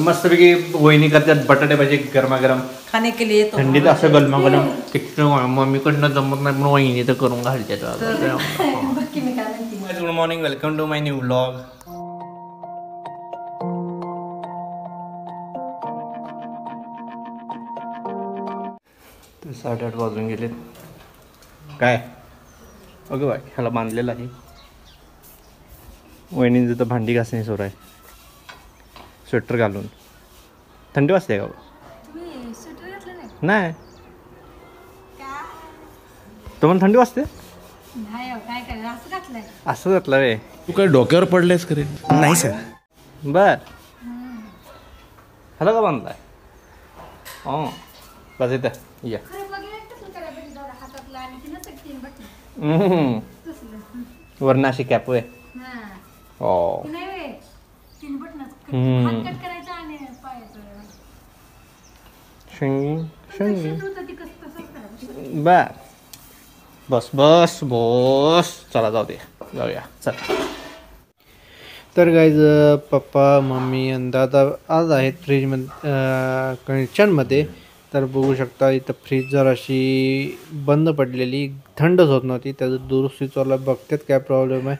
मस्तपैकी वहिनी करतात बटाटे भाजी गरमागरम खाने के लिए तो थंडीत असं गरमागरम मम्मीकडनं जमत नाही म्हणून वहिनी तर करून घालते. Good morning, welcome to my new vlog. तर 8:30 वाजून गेले. काय अगं बाय ह्याला बांधलेलं आहे. वहिनींचं तर भांडी घासणी सुरू आहे स्वेटर घालून. थंडी वाजते का? नाही तुम्हाला थंडी वाजते? असं घातलं रे. तू काय डोक्यावर पडलेस करे? नाही सर. बर ह्याला का बांधलाय? हो बस इथं या. वरना अशी कॅप आहे. हो बर बस बस बस चला जाऊ दे जाऊया चल. तर गाईज पप्पा मम्मी आणि दादा आज आहेत फ्रीजमध्ये किचनमध्ये. तर बघू शकता इथं फ्रीज जर अशी बंद पडलेली थंडच होत नव्हती. त्याचं दुरुस्ती चालू बघतात काय प्रॉब्लेम आहे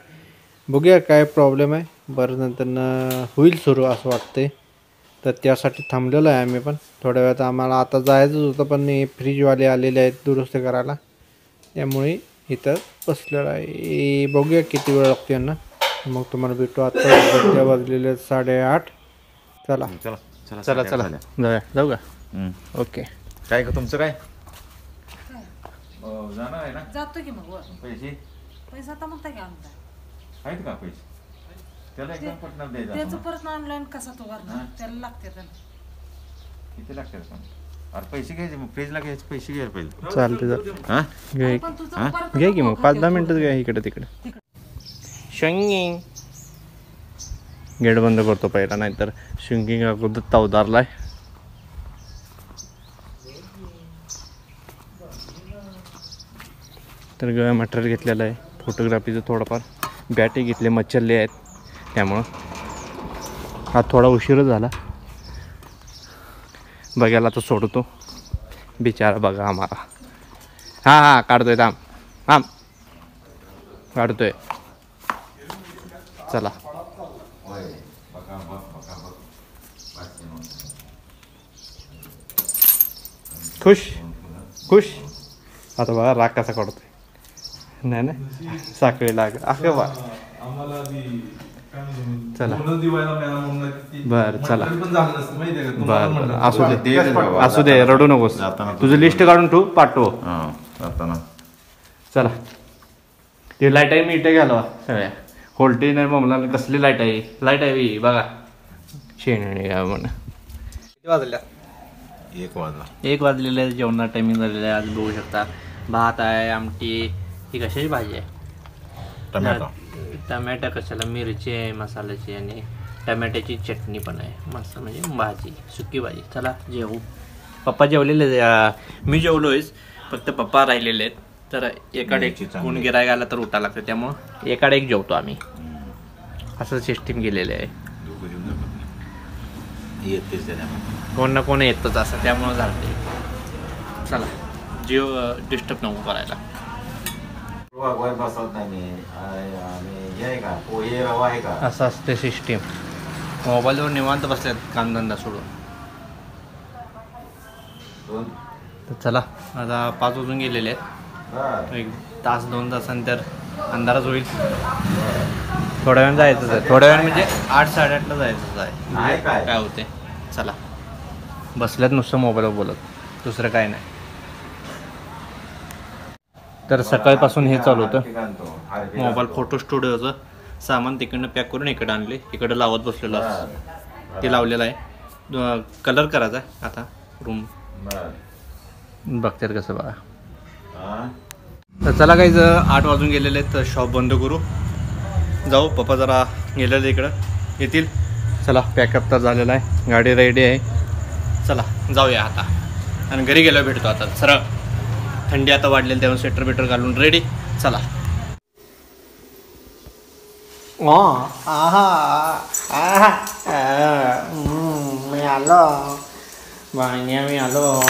बघूया काय प्रॉब्लेम आहे. बरं नंतर होईल सुरू असं वाटतंय. तर त्यासाठी थांबलेलं आहे आम्ही पण. थोड्या वेळात आम्हाला आता जायचंच होतं पण फ्रीजवाले आलेले आहेत दुरुस्ती करायला त्यामुळे इथं बसलेलं आहे. बघूया किती वेळ लागतो यांना मग तुम्हाला भेटू. आता वाजलेले 8:30. चला चला चला चला जाऊया जाऊ का? ओके. काय का तुमचं काय जाणार आहे ना? जातो की मग. पैसे आता म्हणता की आमचा आहेत का? पैसे त्याला एकदम पटणार द्यायचं. त्याचं परत ऑनलाईन कसा तो करणार? त्याला लागते किती लागतात पण? अरे पैसे घ्यायचे मग फ्रीजला घ्यायचे पैसे घ्यायला पाहिजे. चालते चालते घे की मग 5-10 मिनिटच घ्या इकडे तिकडे. शिंगिंग गेट बंद करतो पहिला नाहीतर शिंगिंग अगोदर तावदारलाय. तर गळ्या मटेरियल घेतलेलं आहे फोटोग्राफीचं थोडंफार. बॅटे घेतले मच्छरले आहेत त्यामुळं हा थोडा उशीरच झाला. बघायला तो सोडतो बिचारा बघा आम्हाला. हां हां काढतोय थांब थांब काढतोय चला. खुश खुश. आता बघा राग कसा काढतोय. नाही ना साखळी लाग असं बा. चला बर चला बर असू दे असू दे रडू नकोस. तुझं लिस्ट काढून ठेवू पाठव. चला ते लाईट आहे मी इथे घ्यायला सगळ्या होल्टी नाही ममला कसली लाईट आहे. लाईट आहे बघा शेण का म्हण. किती वाजल्या? 1 वाजलेलं आहे. जेवणाचा टायमिंग झालेला आहे. आज बघू शकता भात आहे आमटी. ही कशाची भाजी आहे? टमॅटो कशाला मिरची आहे मसाल्याची आणि टमॅट्याची चटणी पण आहे मस्त म्हणजे भाजी सुकी भाजी. चला जेवू. पप्पा जेवलेले मी जेवलोयच फक्त पप्पा राहिलेले आहेत. तर एकाडे कोण गिरायक आला तर उठा लागतं त्यामुळं एकाडे एक जेवतो आम्ही असं सिस्टीम गेलेले आहे. कोण ना कोण येतच असं त्यामुळं झालं. चला जीव डिस्टर्ब नको करायला. असं असते सिस्टीम. मोबाईलवर निवांत बसल्यात कामधंदा सोडून. तर चला आता 5 वाजून गेलेले आहेत. 1 तास 2 तासानंतर अंधारच होईल. थोड्या वेळ जायचंच आहे. थोड्या वेळ म्हणजे 8-8:30ला जायचंच आहे. काय होते चला. बसल्यात नुसतं मोबाईलवर बोलत दुसरं काय नाही. तर सकाळपासून हे चालू होतं मोबाईल फोटो स्टुडिओचं सामान तिकडनं पॅक करून इकडं आणले. इकडं लावत बसलेलं ते लावलेलं आहे. कलर करायचा आहे आता रूम बघतात कसं बघा. तर चला काही 8 वाजून गेलेले आहेत. तर शॉप बंद करू जाऊ. पप्पा जरा गेलेलं इकडं येतील. चला पॅकअप तर झालेला आहे. गाडी रेडी आहे. चला जाऊया आता आणि घरी गेल्यावर भेटतो. आता सरळ थंडी आता वाढलेली तेव्हा स्वेटर बिटर घालून रेडी. चला. आलो वाहिनी आम्ही आलो.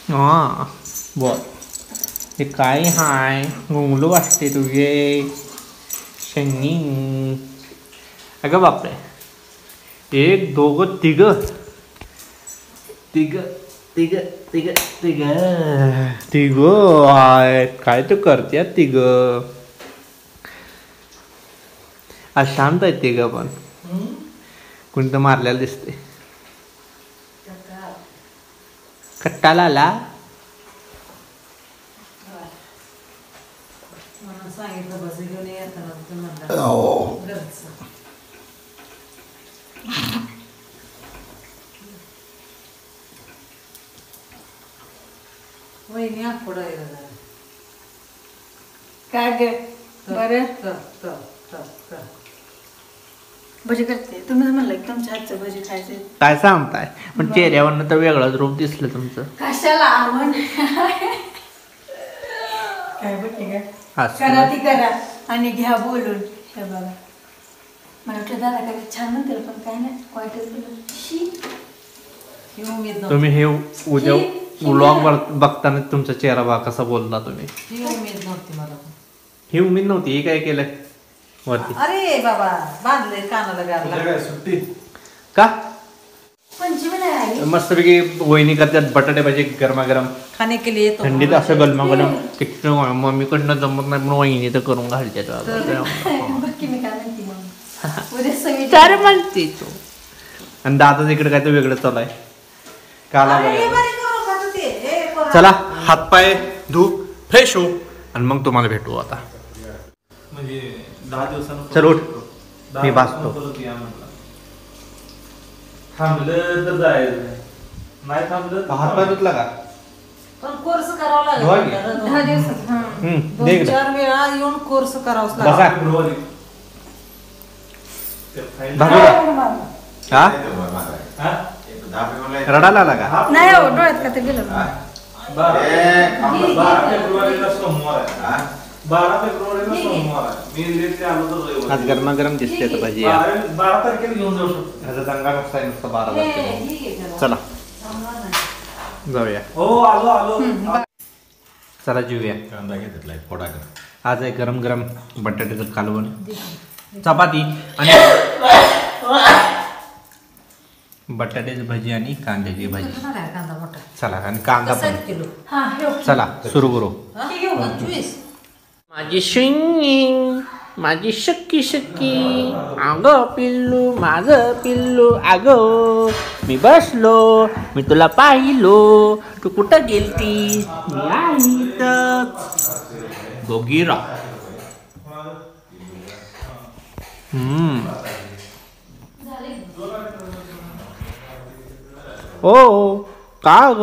हां बोल. हे काय हाय गुंगलू वाटते तुझे शनी. अगं बापरे. एक दोघं तिघ आहेत. काय तर करते तिघ. आज शांत आहेत तिघ पण. कोणी तर मारलेला दिसते. कट्टाला आला. सांगितलं बस घेऊन येताना तुम्हाला घरचं. वहिनी आखोड आहे दादा. काय गे बरं कर. भजी करते. तुम्ही म्हणलं की तुमच्या हातचं भजी खायचे. काय सांगताय पण चेहऱ्यावरनं तर वेगळंच रूप दिसलं तुमचं. कशाला आवड काय बघे का करा ती करा आणि घ्या बोलून. हे बघा मला वाटलं दादा काय छान म्हणतील पण काय नाही वाईटच बोलून. ही उमेद नव्हती. तुम्ही हे उद्या व्लॉग बघताना तुमचा चेहरा बघा कसा बोलला तुम्ही. ही उमेद नव्हती मला. ही उमेद नव्हती. हे काय केलंय वरती. अरे बाबा बांधले कानाला गारला. सुट्टी का पंचमी नाही आली. मस्तपैकी वहिनी करतात बटाटे भाजी गरमागरम खाणे के लिए तो थंडीत असं गरमागरम. मम्मीकडनं जमत नाही म्हणून वहिनी तर करून घालते. बघ की मी काय म्हणते मग उद्या सगळी तर म्हणते तू. आणि दादा तिकडे काय तर वेगळं चालू आहे. काला अरे, बघा. बारीक करून खात होते. ए, पोरा. चला हातपाय धू फ्रेश हो आणि मग तुम्हाला भेटू आता. म्हणजे 10 दिवसांनी चल उठ मी बसतो. थांबलं तर जायचं नाही थांबलं तर हातपाय धुतला का. पण कोर्स करावा धुवा की. लागेल. 10 दिवसात हां दे इकडं. 2-4 वेळा येऊन कोर्स करावाच बसा. लागेल. फेब्रुवारी भागू हा हा? रडायला आला का. नाही हो डोळ्यात का ते गेलं 12 फेब्रुवारीला सोमवार आहे. 12 फेब्रुवारीला सोमवार आहे. मी लेट आलो तर रविवारी. आज गरमागरम दिसते तर भाजी. 12 तारखेला घेऊन जाऊ शकतो. ह्याचा दंगा नुसता आहे नुसता 12 हे, तारखेला. ठीक आहे जरा. चला जाऊया. हो आलो चला जेऊया. कांदा घेतलाय फोडा कर. आज आहे गरम गरम बटाट्याचं कालवण चपाती आणि बटाट्याची भाजी आणि कांद्याची भाजी. किती आहे कांदा मोठा? चला आणि कांदा कसा पण. आहे किलो? हां हे चला सुरू करू. हा? 25. माझी शिंगी माझी शक्की अगं पिल्लू माझं पिल्लू अगं मी बसलो मी तुला पाहिलो तू कुठं गेलतीस मी आहे इथंच. गोगीरा. ओ का ग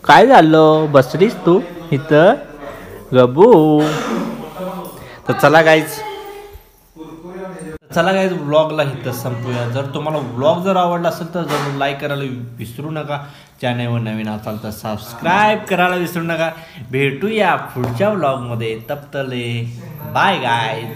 काय झालं बसलीस तू इथं गबू. तर चला गाईज व्लॉगला इथं संपूया. जर तुम्हाला व्लॉग जर आवडला असेल तर जरूर लाईक करायला विसरू नका. चॅनलवर नवीन असाल तर सबस्क्राईब करायला विसरू नका. भेटूया पुढच्या व्लॉगमध्ये. तब तले बाय गाईज.